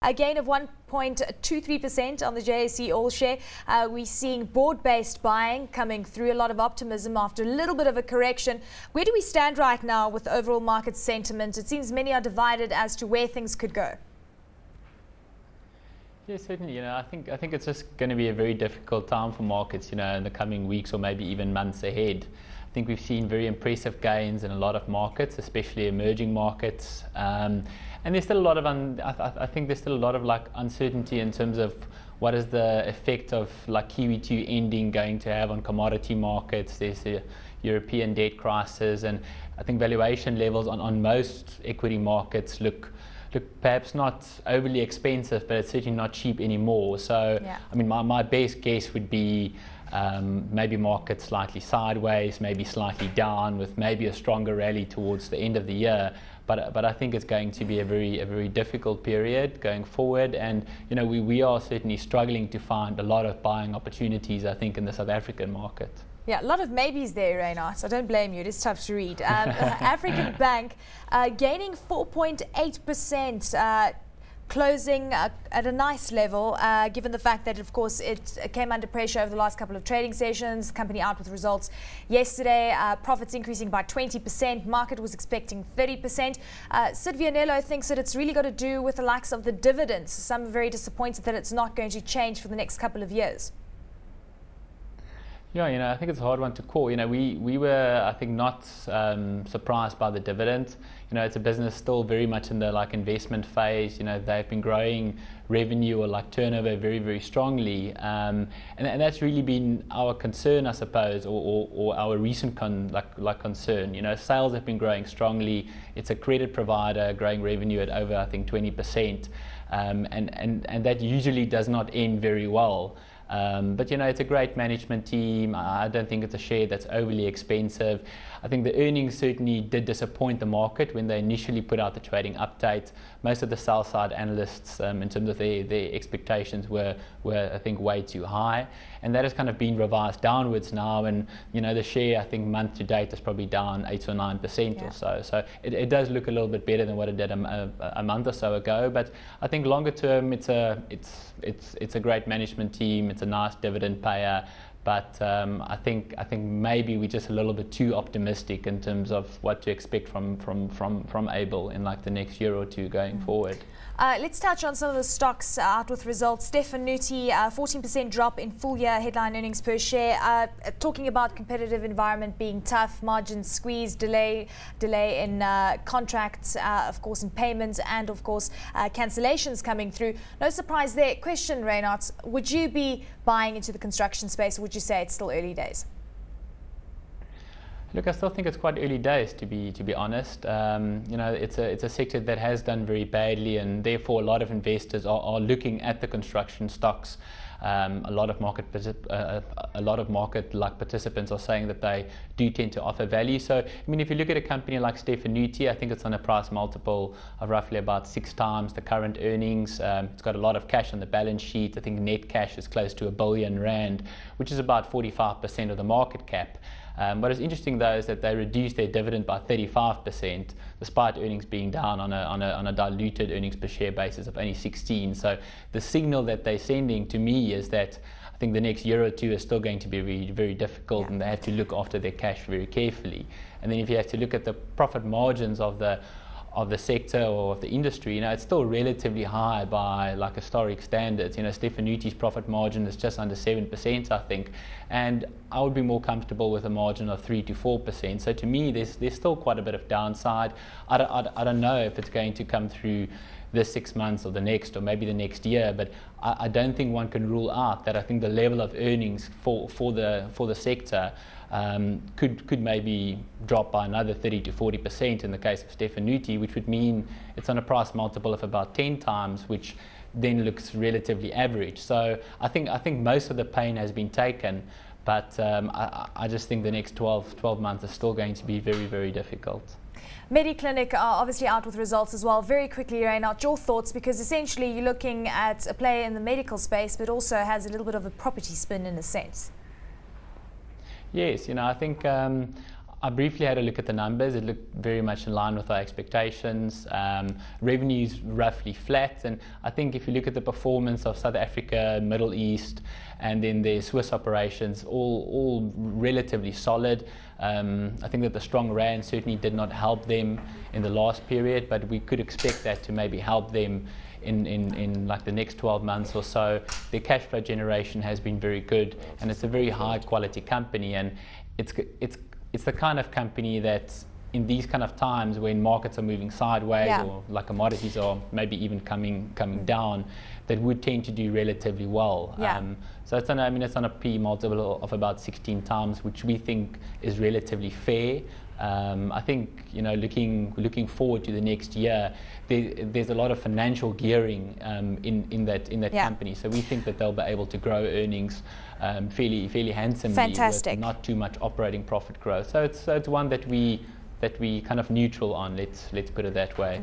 A gain of 1.23% on the JSE All Share. We're seeing broad-based buying coming through, a lot of optimism after a little bit of a correction. Where do we stand right now with the overall market sentiment? It seems many are divided as to where things could go. Yeah, certainly. I think it's just going to be a very difficult time for markets, in the coming weeks or maybe even months ahead. I think we've seen very impressive gains in a lot of markets, especially emerging markets, and there's still a lot of I think there's still a lot of uncertainty in terms of what is the effect of QE2 ending going to have on commodity markets. There's a European debt crisis, and I think valuation levels on most equity markets look perhaps not overly expensive, but it's certainly not cheap anymore. So, yeah. I mean, my best guess would be maybe markets slightly sideways, maybe slightly down, with maybe a stronger rally towards the end of the year. But I think it's going to be a very difficult period going forward, and we are certainly struggling to find a lot of buying opportunities, I think, in the South African market. Yeah, a lot of maybes there, Rhynhardt. I don't blame you. It is tough to read. African Bank gaining 4.8%, closing at a nice level, given the fact that, of course, it came under pressure over the last couple of trading sessions. Company out with results yesterday. Profits increasing by 20%. Market was expecting 30%. Sid Vianello thinks that it's really got to do with the likes of the dividends. Some are very disappointed that it's not going to change for the next couple of years. Yeah, I think it's a hard one to call. We were, I think, not surprised by the dividend. It's a business still very much in the investment phase. They've been growing revenue or turnover very strongly, and that's really been our concern, I suppose, or our recent concern. Sales have been growing strongly. It's a credit provider, growing revenue at over, I think, 20%, and that usually does not end very well. But it's a great management team. I don't think it's a share that's overly expensive. I think the earnings certainly did disappoint the market when they initially put out the trading update. Most of the sell-side analysts, in terms of their expectations, were I think way too high, and that has kind of been revised downwards now. And the share, I think, month to date is probably down 8 or 9% or so. So it does look a little bit better than what it did a month or so ago. But I think longer term, it's a great management team. It's a nice dividend payer. But I think maybe we're just a little bit too optimistic in terms of what to expect from Abil in the next year or two going forward. Let's touch on some of the stocks out with results. Stefanutti, 14% drop in full year headline earnings per share. Talking about competitive environment being tough, margins squeezed, delay in contracts, of course, in payments, and of course cancellations coming through. No surprise there. Question, Rhynhardt, would you be buying into the construction space, or would you say it's still early days? Look, I still think it's quite early days, to be honest. It's a sector that has done very badly, and therefore a lot of investors are looking at the construction stocks. A lot of market participants are saying that they do tend to offer value. So, I mean, if you look at a company like Stefanutti, I think it's on a price multiple of roughly about 6 times the current earnings. It's got a lot of cash on the balance sheet. I think net cash is close to R1 billion, which is about 45% of the market cap. What is interesting, though, is that they reduced their dividend by 35%, despite earnings being down on a diluted earnings per share basis of only 16. So the signal that they're sending to me is that I think the next year or two is still going to be very, very difficult, and they have to look after their cash very carefully. And then if you have to look at the profit margins of the sector or of the industry, it's still relatively high by historic standards. Stefanutti's profit margin is just under 7%, I think, and I would be more comfortable with a margin of 3 to 4%. So to me, there's still quite a bit of downside. I don't know if it's going to come through this 6 months or the next, or maybe the next year, but I don't think one can rule out that I think the level of earnings for the sector could maybe drop by another 30 to 40% in the case of Stefanutti, which would mean it's on a price multiple of about 10 times, which then looks relatively average. So I think most of the pain has been taken, but I just think the next 12 months is still going to be very, very difficult. Mediclinic are obviously out with results as well. Very quickly, Rhynhardt, your thoughts, because essentially you're looking at a player in the medical space, but also has a little bit of a property spin in a sense. Yes, I think I briefly had a look at the numbers. It looked very much in line with our expectations. Revenues roughly flat, and I think if you look at the performance of South Africa, Middle East, and then their Swiss operations, all relatively solid. I think that the strong rand certainly did not help them in the last period, but we could expect that to maybe help them in like the next 12 months or so. Their cash flow generation has been very good, and it's a very high quality company, and it's the kind of company that in these kind of times when markets are moving sideways, or like commodities are maybe even coming down, that would tend to do relatively well. So it's on a P multiple of about 16 times, which we think is relatively fair. I think, you know, looking forward to the next year, there's a lot of financial gearing in that company. So we think that they'll be able to grow earnings fairly handsomely. Fantastic. With not too much operating profit growth. So it's one that we kind of neutral on. Let's put it that way.